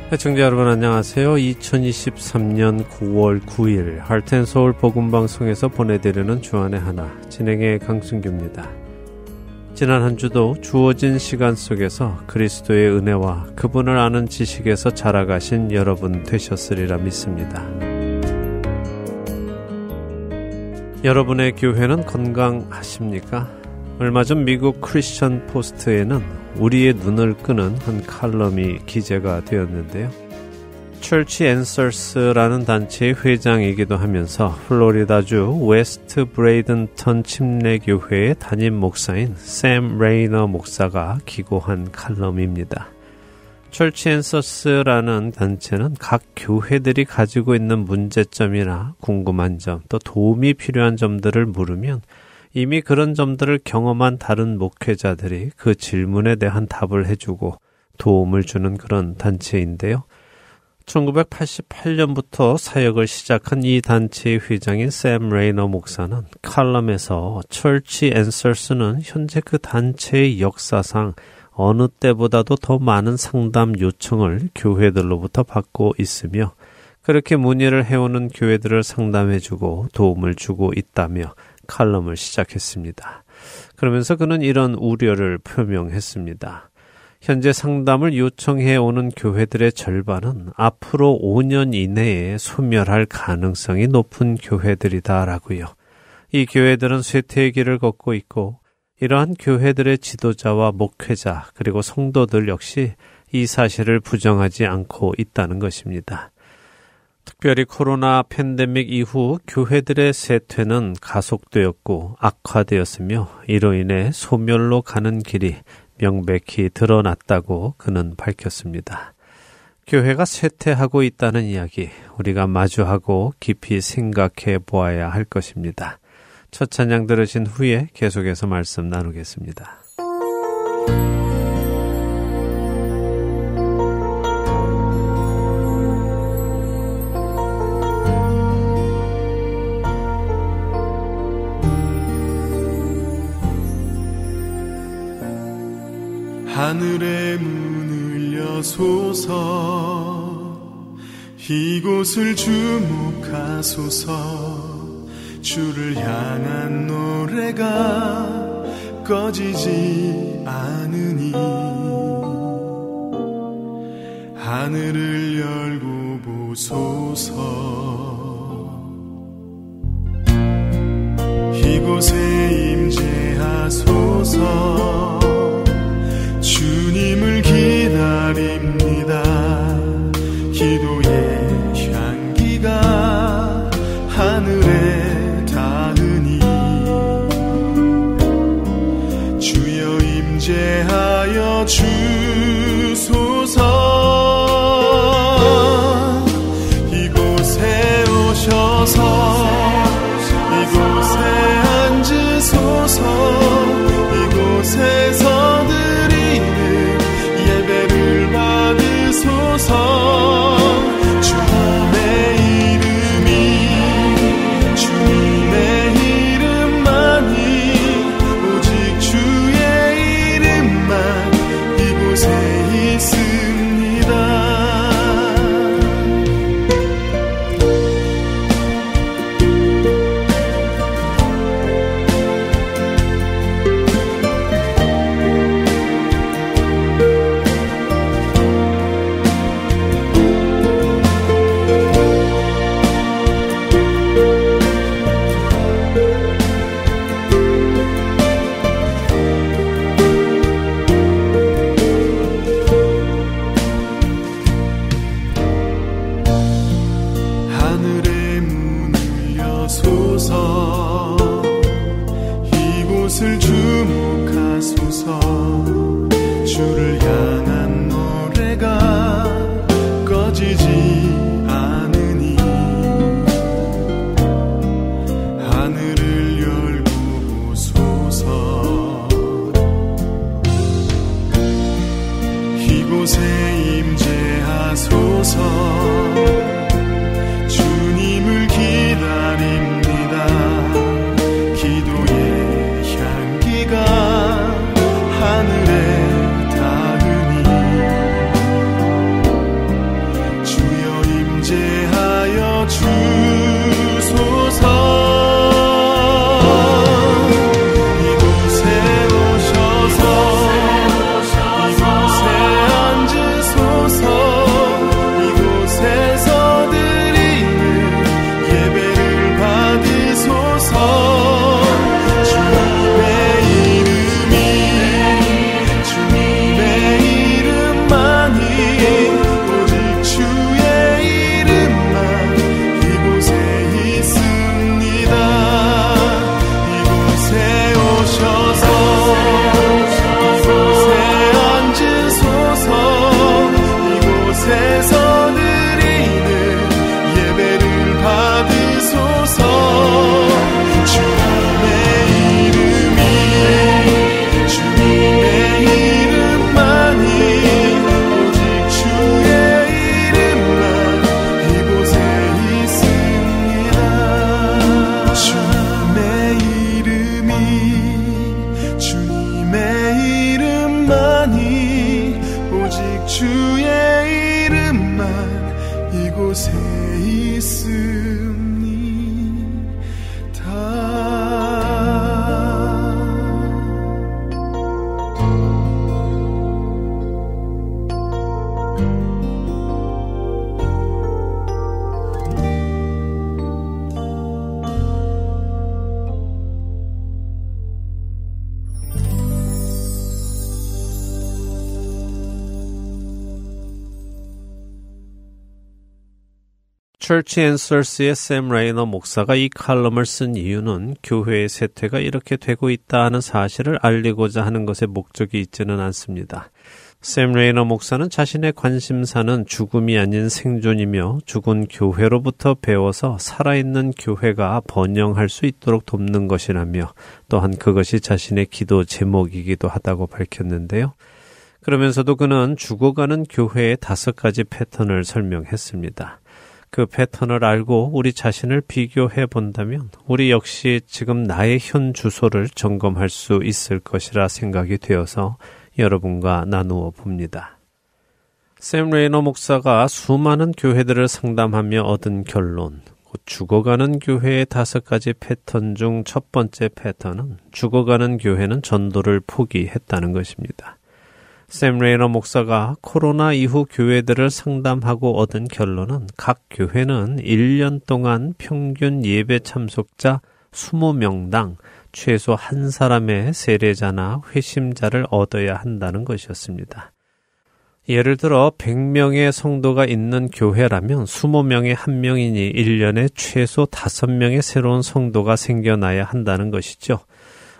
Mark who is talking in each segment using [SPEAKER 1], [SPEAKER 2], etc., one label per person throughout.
[SPEAKER 1] 시청자 여러분 안녕하세요. 2023년 9월 9일 하트앤서울 복음방송에서 보내드리는 주안의 하나 진행의 강승규입니다. 지난 한 주도 주어진 시간 속에서 그리스도의 은혜와 그분을 아는 지식에서 자라가신 여러분 되셨으리라 믿습니다. 여러분의 교회는 건강하십니까? 얼마 전 미국 크리스천 포스트에는 우리의 눈을 끄는 한 칼럼이 기재가 되었는데요. Church Answers라는 단체의 회장이기도 하면서 플로리다주 웨스트 브레이든턴 침례교회의 담임 목사인 샘 레이너 목사가 기고한 칼럼입니다. Church Answers라는 단체는 각 교회들이 가지고 있는 문제점이나 궁금한 점, 또 도움이 필요한 점들을 물으면 이미 그런 점들을 경험한 다른 목회자들이 그 질문에 대한 답을 해주고 도움을 주는 그런 단체인데요. 1988년부터 사역을 시작한 이 단체의 회장인 샘 레이너 목사는 칼럼에서 Church Answers는 현재 그 단체의 역사상 어느 때보다도 더 많은 상담 요청을 교회들로부터 받고 있으며 그렇게 문의를 해오는 교회들을 상담해주고 도움을 주고 있다며 칼럼을 시작했습니다. 그러면서 그는 이런 우려를 표명했습니다. 현재 상담을 요청해오는 교회들의 절반은 앞으로 5년 이내에 소멸할 가능성이 높은 교회들이다라고요. 이 교회들은 쇠퇴의 길을 걷고 있고 이러한 교회들의 지도자와 목회자 그리고 성도들 역시 이 사실을 부정하지 않고 있다는 것입니다. 특별히 코로나 팬데믹 이후 교회들의 쇠퇴는 가속되었고 악화되었으며 이로 인해 소멸로 가는 길이 명백히 드러났다고 그는 밝혔습니다. 교회가 쇠퇴하고 있다는 이야기 우리가 마주하고 깊이 생각해 보아야 할 것입니다. 첫 찬양 들으신 후에 계속해서 말씀 나누겠습니다.
[SPEAKER 2] 하늘의 문을 여소서 이곳을 주목하소서 주를 향한 노래가 꺼지지 않으니 하늘을 열고 보소서 이곳에 임재하소서 주님을 기다립니다. 기도의 향기가 하늘에 닿으니 주여 임재하여 주소서 이곳에
[SPEAKER 1] Church Answers의 샘 레이너 목사가 이 칼럼을 쓴 이유는 교회의 쇠퇴가 이렇게 되고 있다 하는 사실을 알리고자 하는 것에 목적이 있지는 않습니다. 샘 레이너 목사는 자신의 관심사는 죽음이 아닌 생존이며 죽은 교회로부터 배워서 살아있는 교회가 번영할 수 있도록 돕는 것이라며 또한 그것이 자신의 기도 제목이기도 하다고 밝혔는데요. 그러면서도 그는 죽어가는 교회의 5가지 패턴을 설명했습니다. 그 패턴을 알고 우리 자신을 비교해 본다면 우리 역시 지금 나의 현 주소를 점검할 수 있을 것이라 생각이 되어서 여러분과 나누어 봅니다. 샘 레이너 목사가 수많은 교회들을 상담하며 얻은 결론, 곧 죽어가는 교회의 5가지 패턴 중 첫 번째 패턴은 죽어가는 교회는 전도를 포기했다는 것입니다. 샘 레이너 목사가 코로나 이후 교회들을 상담하고 얻은 결론은 각 교회는 1년 동안 평균 예배 참석자 20명당 최소 한 사람의 세례자나 회심자를 얻어야 한다는 것이었습니다. 예를 들어 100명의 성도가 있는 교회라면 20명의 한 명이니 1년에 최소 5명의 새로운 성도가 생겨나야 한다는 것이죠.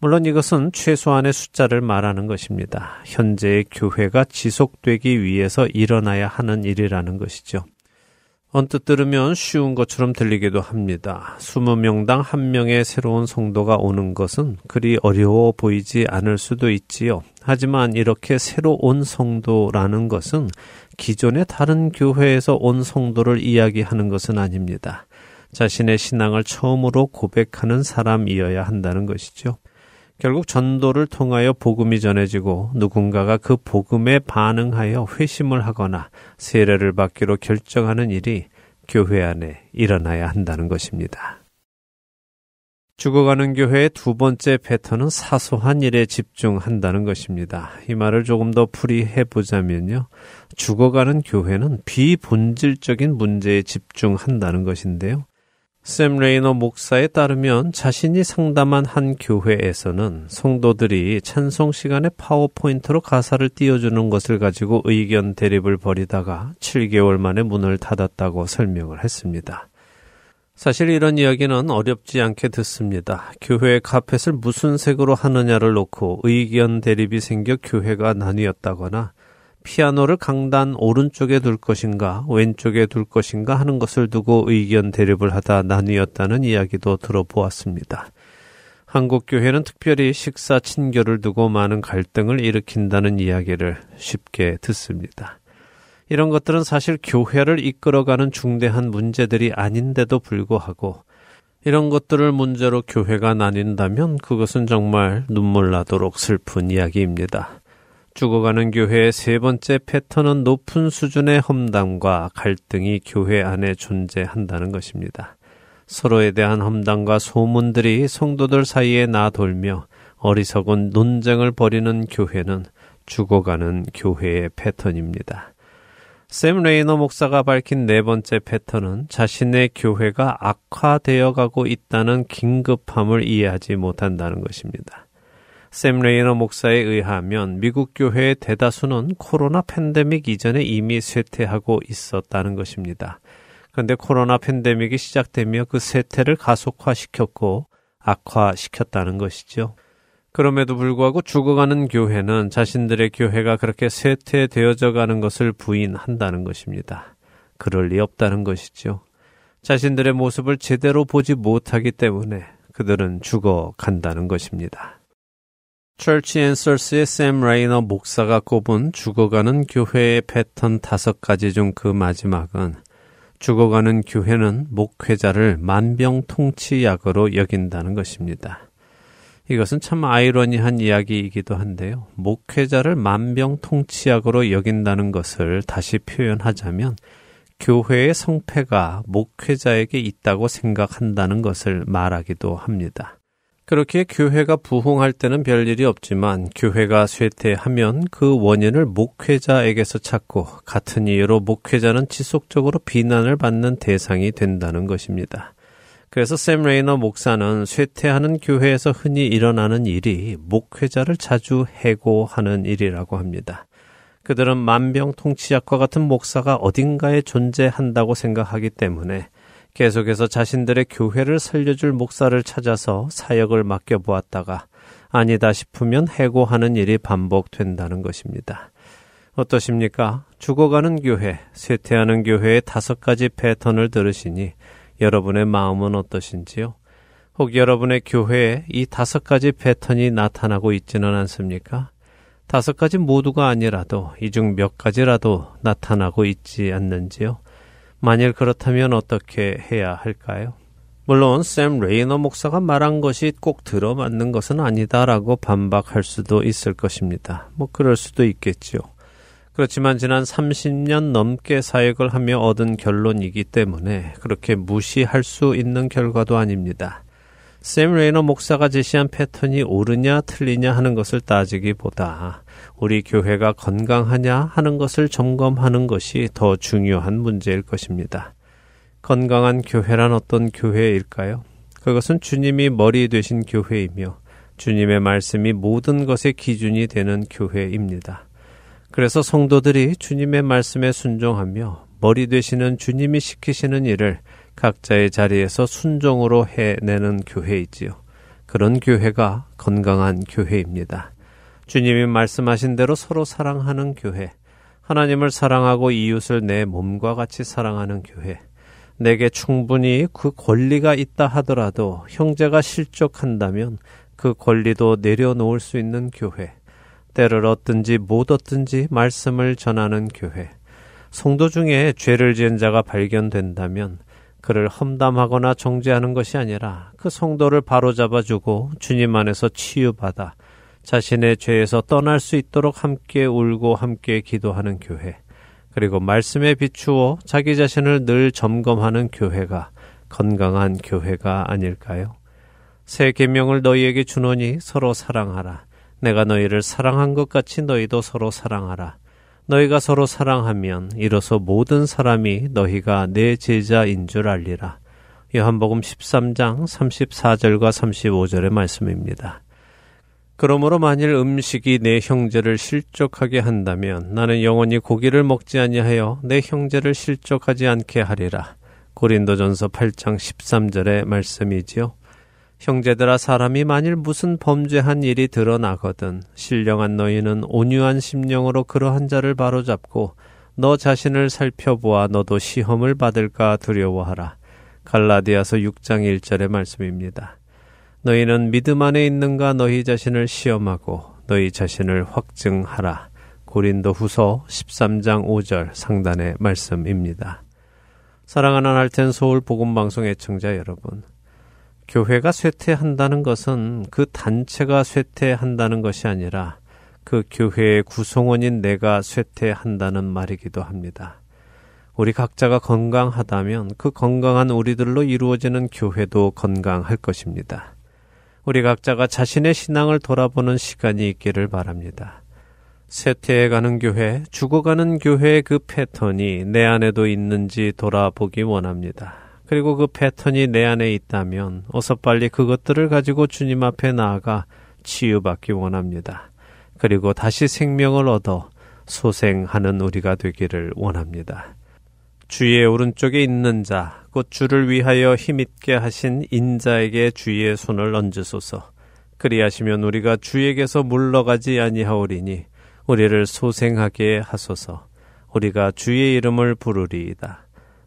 [SPEAKER 1] 물론 이것은 최소한의 숫자를 말하는 것입니다. 현재의 교회가 지속되기 위해서 일어나야 하는 일이라는 것이죠. 언뜻 들으면 쉬운 것처럼 들리기도 합니다. 20명당 한 명의 새로운 성도가 오는 것은 그리 어려워 보이지 않을 수도 있지요. 하지만 이렇게 새로 온 성도라는 것은 기존의 다른 교회에서 온 성도를 이야기하는 것은 아닙니다. 자신의 신앙을 처음으로 고백하는 사람이어야 한다는 것이죠. 결국 전도를 통하여 복음이 전해지고 누군가가 그 복음에 반응하여 회심을 하거나 세례를 받기로 결정하는 일이 교회 안에 일어나야 한다는 것입니다. 죽어가는 교회의 2번째 패턴은 사소한 일에 집중한다는 것입니다. 이 말을 조금 더 풀이해 보자면요. 죽어가는 교회는 비본질적인 문제에 집중한다는 것인데요. 샘 레이너 목사에 따르면 자신이 상담한 한 교회에서는 성도들이 찬송 시간에 파워포인트로 가사를 띄워주는 것을 가지고 의견 대립을 벌이다가 7개월 만에 문을 닫았다고 설명을 했습니다. 사실 이런 이야기는 어렵지 않게 듣습니다. 교회의 카펫을 무슨 색으로 하느냐를 놓고 의견 대립이 생겨 교회가 나뉘었다거나 피아노를 강단 오른쪽에 둘 것인가 왼쪽에 둘 것인가 하는 것을 두고 의견 대립을 하다 나뉘었다는 이야기도 들어보았습니다. 한국 교회는 특별히 식사 친교를 두고 많은 갈등을 일으킨다는 이야기를 쉽게 듣습니다. 이런 것들은 사실 교회를 이끌어가는 중대한 문제들이 아닌데도 불구하고 이런 것들을 문제로 교회가 나뉜다면 그것은 정말 눈물 나도록 슬픈 이야기입니다. 죽어가는 교회의 3번째 패턴은 높은 수준의 험담과 갈등이 교회 안에 존재한다는 것입니다. 서로에 대한 험담과 소문들이 성도들 사이에 나돌며 어리석은 논쟁을 벌이는 교회는 죽어가는 교회의 패턴입니다. 샘 레이너 목사가 밝힌 4번째 패턴은 자신의 교회가 악화되어 가고 있다는 긴급함을 이해하지 못한다는 것입니다. 샘 레이너 목사에 의하면 미국 교회의 대다수는 코로나 팬데믹 이전에 이미 쇠퇴하고 있었다는 것입니다. 그런데 코로나 팬데믹이 시작되며 그 쇠퇴를 가속화시켰고 악화시켰다는 것이죠. 그럼에도 불구하고 죽어가는 교회는 자신들의 교회가 그렇게 쇠퇴되어져 가는 것을 부인한다는 것입니다. 그럴 리 없다는 것이죠. 자신들의 모습을 제대로 보지 못하기 때문에 그들은 죽어간다는 것입니다. Church Answers의 샘 레이너 목사가 꼽은 죽어가는 교회의 패턴 5가지 중 그 마지막은 죽어가는 교회는 목회자를 만병통치약으로 여긴다는 것입니다. 이것은 참 아이러니한 이야기이기도 한데요. 목회자를 만병통치약으로 여긴다는 것을 다시 표현하자면 교회의 성패가 목회자에게 있다고 생각한다는 것을 말하기도 합니다. 그렇게 교회가 부흥할 때는 별일이 없지만 교회가 쇠퇴하면 그 원인을 목회자에게서 찾고 같은 이유로 목회자는 지속적으로 비난을 받는 대상이 된다는 것입니다. 그래서 샘 레이너 목사는 쇠퇴하는 교회에서 흔히 일어나는 일이 목회자를 자주 해고하는 일이라고 합니다. 그들은 만병통치약과 같은 목사가 어딘가에 존재한다고 생각하기 때문에 계속해서 자신들의 교회를 살려줄 목사를 찾아서 사역을 맡겨보았다가 아니다 싶으면 해고하는 일이 반복된다는 것입니다. 어떠십니까? 죽어가는 교회, 쇠퇴하는 교회의 5가지 패턴을 들으시니 여러분의 마음은 어떠신지요? 혹 여러분의 교회에 이 5가지 패턴이 나타나고 있지는 않습니까? 5가지 모두가 아니라도 이 중 몇 가지라도 나타나고 있지 않는지요? 만일 그렇다면 어떻게 해야 할까요? 물론 샘 레이너 목사가 말한 것이 꼭 들어맞는 것은 아니다라고 반박할 수도 있을 것입니다. 그럴 수도 있겠지요. 그렇지만 지난 30년 넘게 사역을 하며 얻은 결론이기 때문에 그렇게 무시할 수 있는 결과도 아닙니다. 샘 레이너 목사가 제시한 패턴이 옳으냐 틀리냐 하는 것을 따지기보다 우리 교회가 건강하냐 하는 것을 점검하는 것이 더 중요한 문제일 것입니다. 건강한 교회란 어떤 교회일까요? 그것은 주님이 머리 되신 교회이며 주님의 말씀이 모든 것의 기준이 되는 교회입니다. 그래서 성도들이 주님의 말씀에 순종하며 머리 되시는 주님이 시키시는 일을 각자의 자리에서 순종으로 해내는 교회이지요. 그런 교회가 건강한 교회입니다. 주님이 말씀하신 대로 서로 사랑하는 교회, 하나님을 사랑하고 이웃을 내 몸과 같이 사랑하는 교회, 내게 충분히 그 권리가 있다 하더라도 형제가 실족한다면 그 권리도 내려놓을 수 있는 교회, 때를 얻든지 못 얻든지 말씀을 전하는 교회, 성도 중에 죄를 지은 자가 발견된다면 그를 험담하거나 정죄하는 것이 아니라 그 성도를 바로잡아주고 주님 안에서 치유받아 자신의 죄에서 떠날 수 있도록 함께 울고 함께 기도하는 교회, 그리고 말씀에 비추어 자기 자신을 늘 점검하는 교회가 건강한 교회가 아닐까요? 새 계명을 너희에게 주노니 서로 사랑하라. 내가 너희를 사랑한 것 같이 너희도 서로 사랑하라. 너희가 서로 사랑하면 이로써 모든 사람이 너희가 내 제자인 줄 알리라. 요한복음 13장 34절과 35절의 말씀입니다. 그러므로 만일 음식이 내 형제를 실족하게 한다면 나는 영원히 고기를 먹지 아니하여 내 형제를 실족하지 않게 하리라. 고린도전서 8장 13절의 말씀이지요. 형제들아, 사람이 만일 무슨 범죄한 일이 드러나거든 신령한 너희는 온유한 심령으로 그러한 자를 바로잡고 너 자신을 살펴보아 너도 시험을 받을까 두려워하라. 갈라디아서 6장 1절의 말씀입니다. 너희는 믿음 안에 있는가 너희 자신을 시험하고 너희 자신을 확증하라. 고린도 후서 13장 5절 상단의 말씀입니다. 사랑하는 할텐 서울 복음방송 애청자 여러분, 교회가 쇠퇴한다는 것은 그 단체가 쇠퇴한다는 것이 아니라 그 교회의 구성원인 내가 쇠퇴한다는 말이기도 합니다. 우리 각자가 건강하다면 그 건강한 우리들로 이루어지는 교회도 건강할 것입니다. 우리 각자가 자신의 신앙을 돌아보는 시간이 있기를 바랍니다. 쇠퇴해가는 교회, 죽어가는 교회의 그 패턴이 내 안에도 있는지 돌아보기 원합니다. 그리고 그 패턴이 내 안에 있다면 어서 빨리 그것들을 가지고 주님 앞에 나아가 치유받기 원합니다. 그리고 다시 생명을 얻어 소생하는 우리가 되기를 원합니다. 주의 오른쪽에 있는 자, 곧 주를 위하여 힘있게 하신 인자에게 주의 손을 얹으소서. 그리하시면 우리가 주에게서 물러가지 아니하오리니 우리를 소생하게 하소서. 우리가 주의 이름을 부르리이다.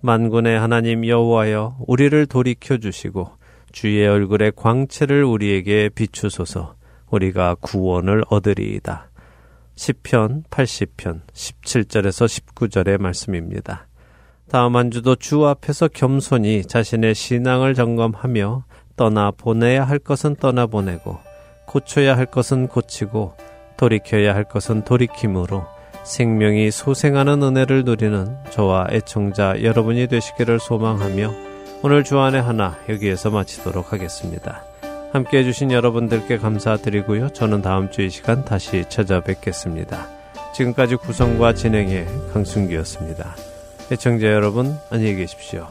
[SPEAKER 1] 만군의 하나님 여호와여, 우리를 돌이켜 주시고 주의 얼굴의 광채를 우리에게 비추소서. 우리가 구원을 얻으리이다. 시편 80편 17절에서 19절의 말씀입니다. 다음 한 주도 주 앞에서 겸손히 자신의 신앙을 점검하며 떠나보내야 할 것은 떠나보내고 고쳐야 할 것은 고치고 돌이켜야 할 것은 돌이킴으로 생명이 소생하는 은혜를 누리는 저와 애청자 여러분이 되시기를 소망하며 오늘 주안의 하나 여기에서 마치도록 하겠습니다. 함께해 주신 여러분들께 감사드리고요. 저는 다음 주 이 시간 다시 찾아뵙겠습니다. 지금까지 구성과 진행의 강순기였습니다. 애청자 여러분, 안녕히 계십시오.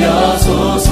[SPEAKER 3] 주옵소서.